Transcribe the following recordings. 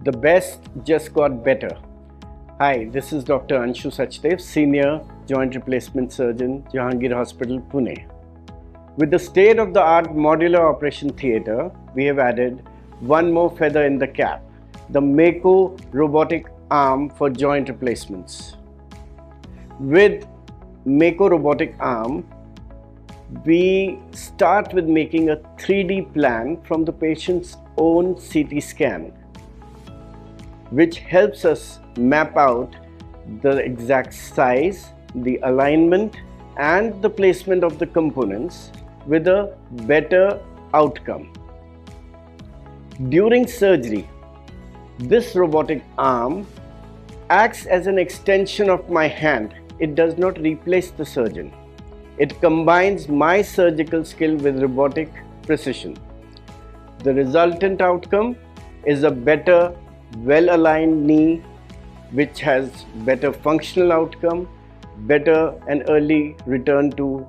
The best just got better. Hi, this is Dr. Anshu Sachdev, Senior Joint Replacement Surgeon, Jehangir Hospital, Pune. With the state-of-the-art modular operation theatre, we have added one more feather in the cap, the Mako Robotic Arm for joint replacements. With Mako Robotic Arm, we start with making a 3D plan from the patient's own CT scan, which helps us map out the exact size, the alignment, and the placement of the components with a better outcome. During surgery, this robotic arm acts as an extension of my hand. It does not replace the surgeon. It combines my surgical skill with robotic precision. The resultant outcome is a better, well-aligned knee, which has better functional outcome, better and early return to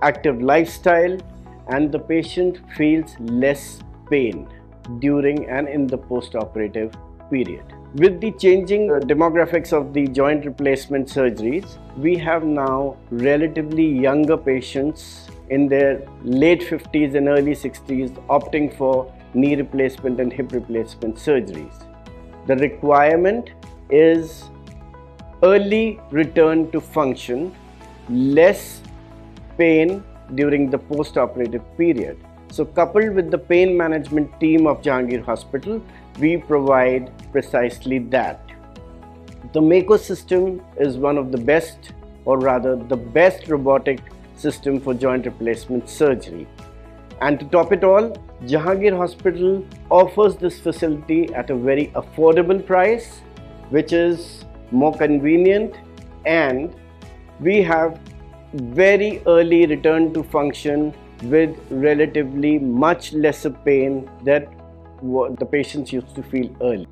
active lifestyle, and the patient feels less pain during and in the post-operative period. With the changing demographics of the joint replacement surgeries, we have now relatively younger patients in their late 50s and early 60s opting for knee replacement and hip replacement surgeries. The requirement is early return to function, less pain during the post-operative period. So coupled with the pain management team of Jehangir Hospital, we provide precisely that. The Mako system is one of the best, or rather the best robotic system for joint replacement surgery. And to top it all, Jehangir Hospital offers this facility at a very affordable price, which is more convenient, and we have very early return to function with relatively much lesser pain that the patients used to feel early.